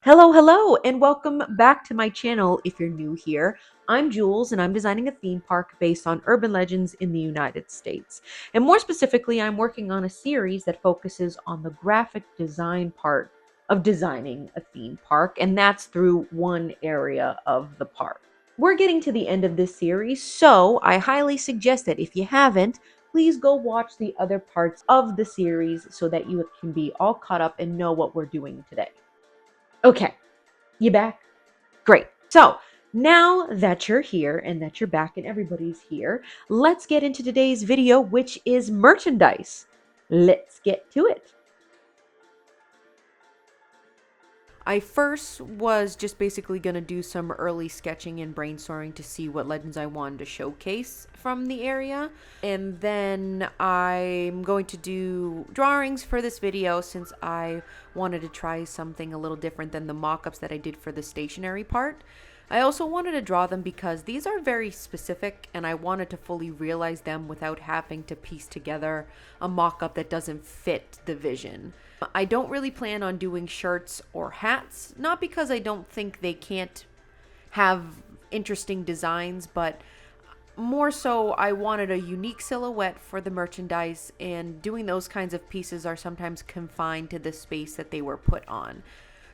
Hello, and welcome back to my channel if you're new here. I'm Jules, and I'm designing a theme park based on urban legends in the United States. And more specifically, I'm working on a series that focuses on the graphic design part of designing a theme park, and that's through one area of the park. We're getting to the end of this series, so I highly suggest that if you haven't, please go watch the other parts of the series so that you can be all caught up and know what we're doing today. Okay, you back? Great. So now that you're here and that you're back and everybody's here, let's get into today's video, which is merchandise. Let's get to it. I first was just basically going to do some early sketching and brainstorming to see what legends I wanted to showcase from the area. And then I'm going to do drawings for this video since I wanted to try something a little different than the mock-ups that I did for the stationery part. I also wanted to draw them because these are very specific and I wanted to fully realize them without having to piece together a mock-up that doesn't fit the vision. I don't really plan on doing shirts or hats, not because I don't think they can't have interesting designs, but more so I wanted a unique silhouette for the merchandise, and doing those kinds of pieces are sometimes confined to the space that they were put on.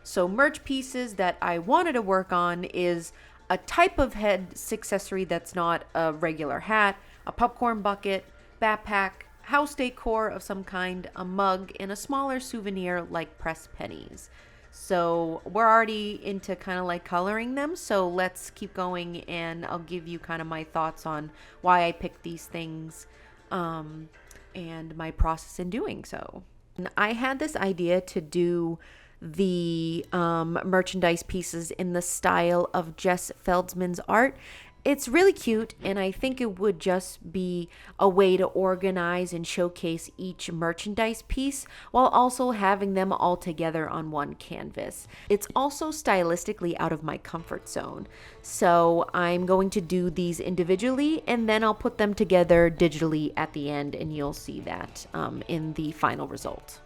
So merch pieces that I wanted to work on is a type of head accessory that's not a regular hat, a popcorn bucket, backpack, house decor of some kind, a mug, and a smaller souvenir like pressed pennies. So we're already into kind of like coloring them, so let's keep going and I'll give you kind of my thoughts on why I picked these things and my process in doing so. And I had this idea to do the merchandise pieces in the style of Jess Feldman's art. It's really cute, and I think it would just be a way to organize and showcase each merchandise piece while also having them all together on one canvas. It's also stylistically out of my comfort zone, so I'm going to do these individually and then I'll put them together digitally at the end, and you'll see that in the final result.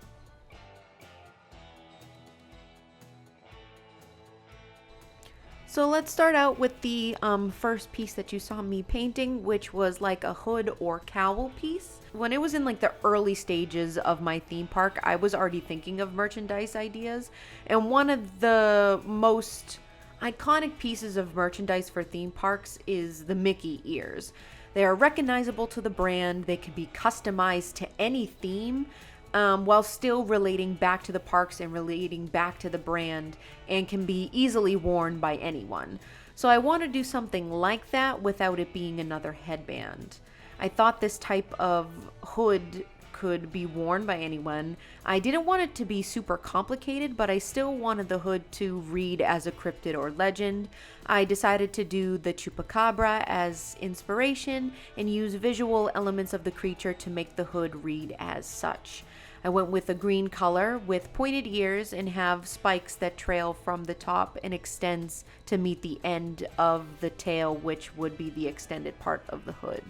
So let's start out with the first piece that you saw me painting, which was like a hood or cowl piece. When it was in like the early stages of my theme park, I was already thinking of merchandise ideas. And one of the most iconic pieces of merchandise for theme parks is the Mickey ears. They are recognizable to the brand. They can be customized to any theme, while still relating back to the parks and relating back to the brand, and can be easily worn by anyone. So I want to do something like that without it being another headband. I thought this type of hood could be worn by anyone. I didn't want it to be super complicated, but I still wanted the hood to read as a cryptid or legend. I decided to do the chupacabra as inspiration and use visual elements of the creature to make the hood read as such. I went with a green color with pointed ears and have spikes that trail from the top and extends to meet the end of the tail, which would be the extended part of the hood.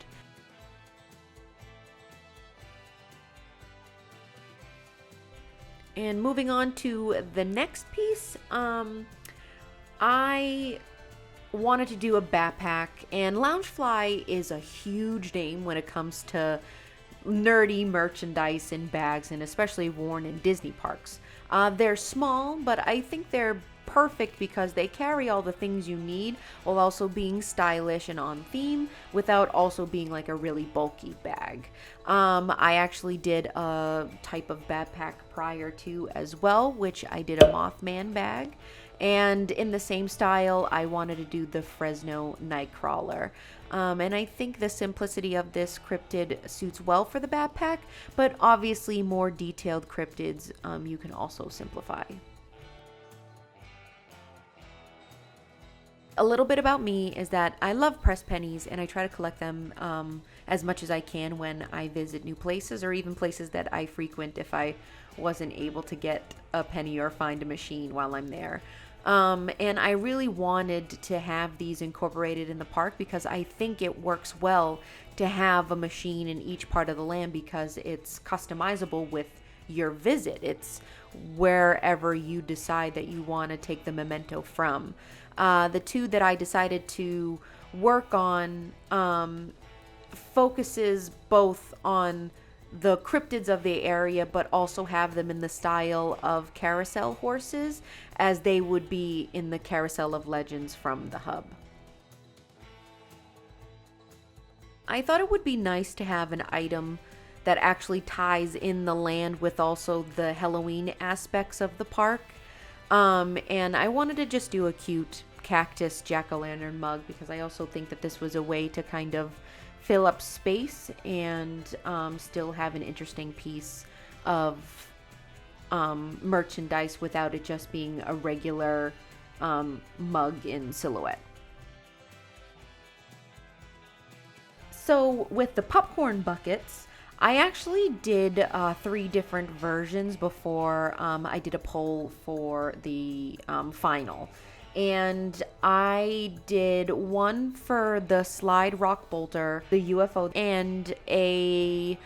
And moving on to the next piece, I wanted to do a backpack, and Loungefly is a huge name when it comes to nerdy merchandise and bags, and especially worn in Disney parks. They're small, but I think they're perfect because they carry all the things you need while also being stylish and on theme without also being like a really bulky bag. I actually did a type of backpack prior to as well, which I did a Mothman bag. And in the same style, I wanted to do the Fresno Nightcrawler. And I think the simplicity of this cryptid suits well for the backpack, but obviously more detailed cryptids you can also simplify. A little bit about me is that I love pressed pennies, and I try to collect them as much as I can when I visit new places or even places that I frequent if I wasn't able to get a penny or find a machine while I'm there. And I really wanted to have these incorporated in the park because I think it works well to have a machine in each part of the land because it's customizable with your visit. It's wherever you decide that you want to take the memento from. The two that I decided to work on focuses both on the cryptids of the area, but also have them in the style of carousel horses, as they would be in the Carousel of Legends from the hub. I thought it would be nice to have an item that actually ties in the land with also the Halloween aspects of the park. And I wanted to just do a cute cactus jack-o'-lantern mug, because I also think that this was a way to kind of fill up space and still have an interesting piece of merchandise without it just being a regular mug in silhouette. So with the popcorn buckets, I actually did 3 different versions before I did a poll for the final. And I did one for the slide rock bolter, the UFO, and a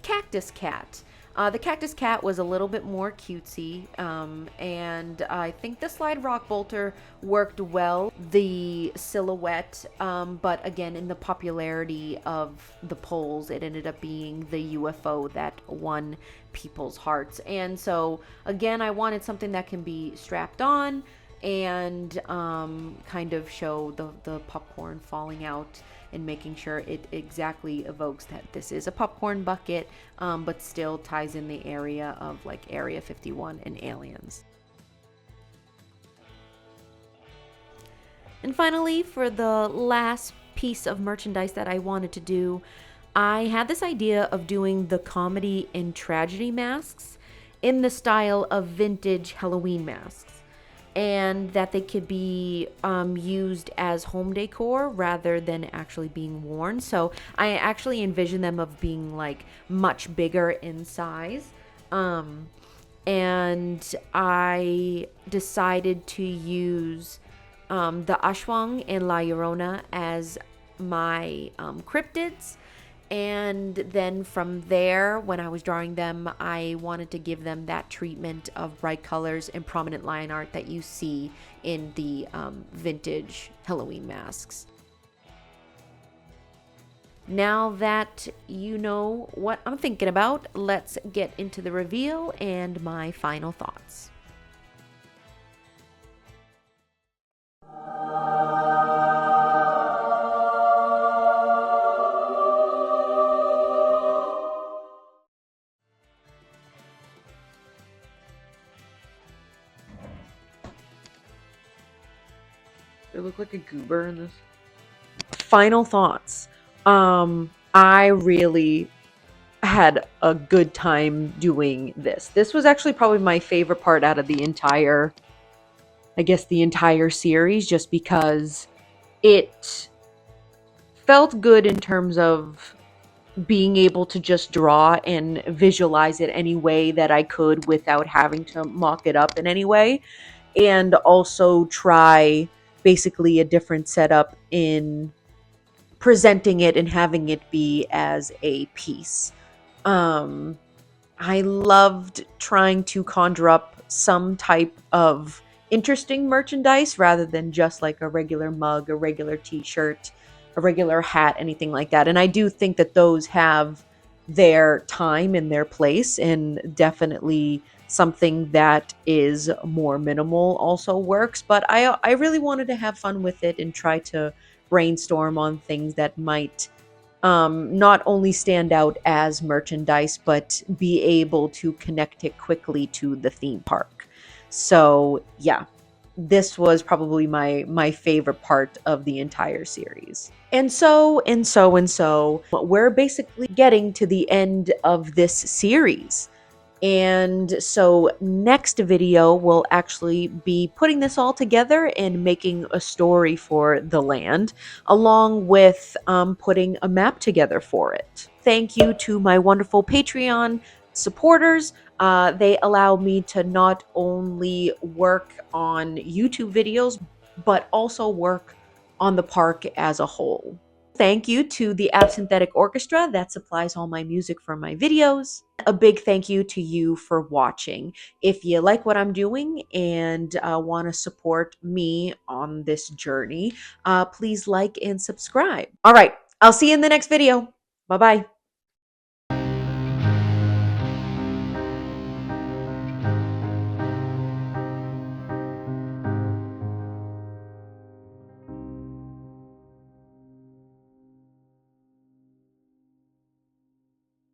cactus cat. The cactus cat was a little bit more cutesy, and I think the slide rock bolter worked well, the silhouette, but again, in the popularity of the polls, it ended up being the UFO that won people's hearts. And so again, I wanted something that can be strapped on and kind of show the popcorn falling out and making sure it exactly evokes that this is a popcorn bucket, but still ties in the area of like Area 51 and aliens. And finally, for the last piece of merchandise that I wanted to do, I had this idea of doing the comedy and tragedy masks in the style of vintage Halloween masks, and that they could be used as home decor rather than actually being worn. So I actually envision them of being like much bigger in size. And I decided to use the Ashwang and La Llorona as my cryptids. And then from there, when I was drawing them, I wanted to give them that treatment of bright colors and prominent line art that you see in the vintage Halloween masks. Now that you know what I'm thinking about, let's get into the reveal and my final thoughts. They look like a goober in this. Final thoughts. I really had a good time doing this. This was actually probably my favorite part out of the entire series, just because it felt good in terms of being able to just draw and visualize it any way that I could without having to mock it up in any way, and also try basically a different setup in presenting it and having it be as a piece. I loved trying to conjure up some type of interesting merchandise rather than just like a regular mug, a regular t-shirt, a regular hat, anything like that. And I do think that those have their time and their place, and definitely something that is more minimal also works. But I really wanted to have fun with it and try to brainstorm on things that might not only stand out as merchandise, but be able to connect it quickly to the theme park. So yeah, this was probably my favorite part of the entire series. And so we're basically getting to the end of this series. And so next video we'll actually be putting this all together and making a story for the land, along with putting a map together for it. Thank you to my wonderful Patreon supporters. They allow me to not only work on YouTube videos, but also work on the park as a whole. thank you to the Absinthetic Orchestra that supplies all my music for my videos. A big thank you to you for watching. If you like what I'm doing and want to support me on this journey, please like and subscribe. All right, I'll see you in the next video. Bye-bye.